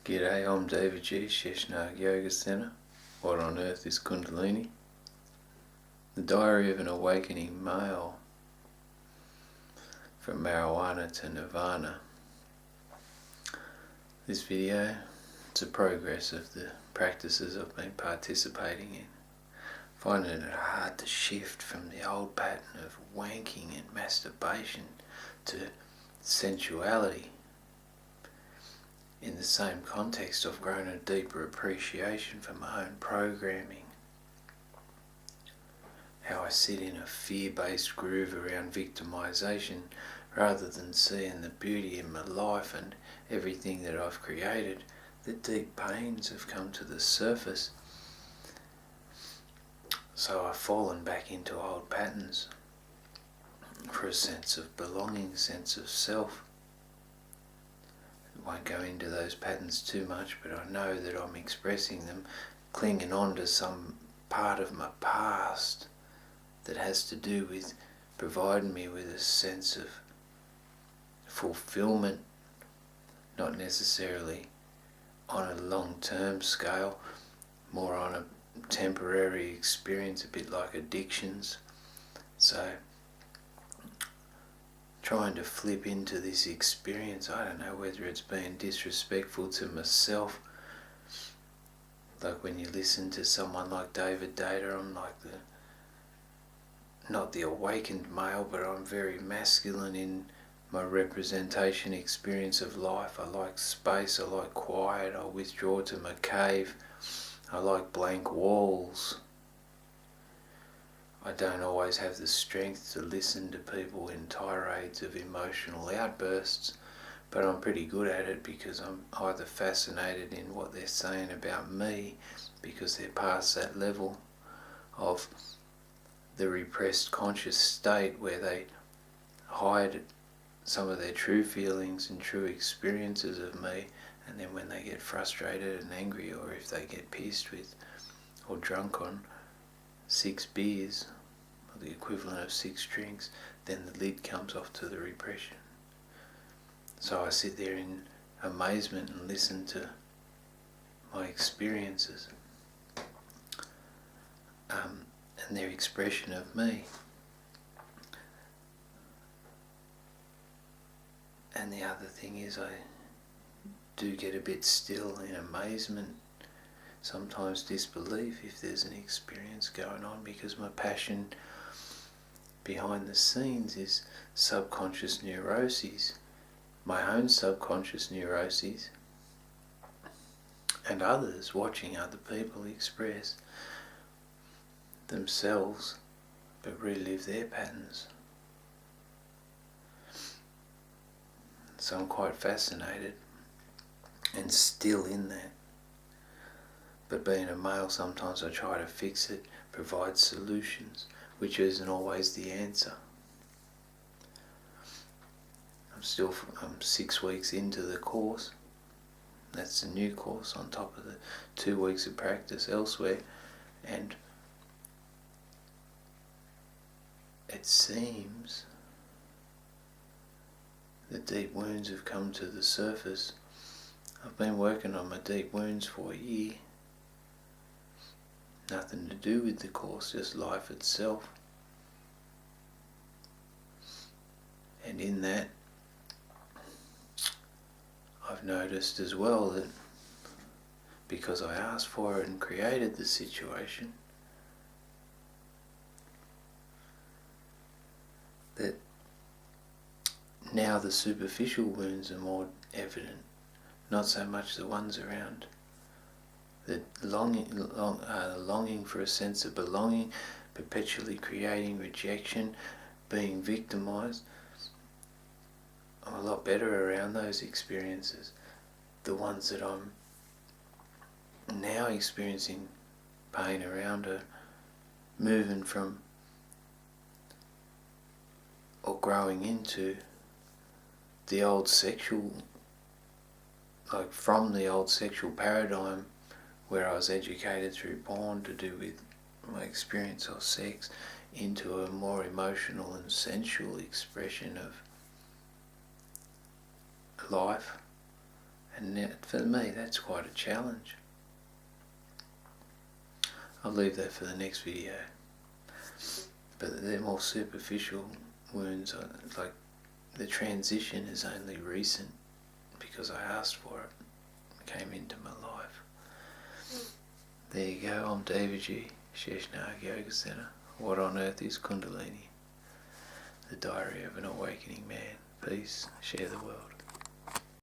G'day, omdevaji, Sheshnag Yoga Center. What on earth is Kundalini? The Diary of an Awakening Male. From Marijuana to Nirvana. This video is a progress of the practices I've been participating in. Finding it hard to shift from the old pattern of wanking and masturbation to sensuality. In the same context, I've grown a deeper appreciation for my own programming. How I sit in a fear-based groove around victimization rather than seeing the beauty in my life and everything that I've created. The deep pains have come to the surface. So I've fallen back into old patterns for a sense of belonging, sense of self. I won't go into those patterns too much, but I know that I'm expressing them, clinging on to some part of my past that has to do with providing me with a sense of fulfillment, not necessarily on a long-term scale, more on a temporary experience, a bit like addictions. So trying to flip into this experience, I don't know whether it's being disrespectful to myself. Like when you listen to someone like David Data, I'm like not the awakened male, but I'm very masculine in my representation experience of life. I like space, I like quiet, I withdraw to my cave, I like blank walls. I don't always have the strength to listen to people in tirades of emotional outbursts, but I'm pretty good at it because I'm either fascinated in what they're saying about me because they're past that level of the repressed conscious state where they hide some of their true feelings and true experiences of me, and then when they get frustrated and angry, or if they get pissed with or drunk on 6 beers, or the equivalent of 6 drinks, then the lid comes off to the repression. So I sit there in amazement and listen to my experiences and their expression of me. And the other thing is, I do get a bit still in amazement, sometimes disbelief if there's an experience going on, because my passion behind the scenes is subconscious neuroses, my own subconscious neuroses, and others, watching other people express themselves but relive their patterns. So I'm quite fascinated and still in that. But being a male, sometimes I try to fix it, provide solutions, which isn't always the answer. I'm 6 weeks into the course. That's the new course on top of the 2 weeks of practice elsewhere, and it seems the deep wounds have come to the surface. I've been working on my deep wounds for a year. Nothing to do with the course, just life itself. And in that, I've noticed as well that because I asked for it and created the situation, that now the superficial wounds are more evident, not so much the ones around the longing for a sense of belonging, perpetually creating rejection, being victimized. I'm a lot better around those experiences. The ones that I'm now experiencing pain around are moving from or growing into the old sexual, like from the old sexual paradigm where I was educated through porn to do with my experience of sex, into a more emotional and sensual expression of life And for me, that's quite a challenge. I'll leave that for the next video. But they're more superficial wounds, like the transition is only recent because I asked for it. It came into my life. There you go, omdevaji, Sheshnag Yoga Center. What on earth is Kundalini? The Diary of an Awakening Man. Peace, share the world.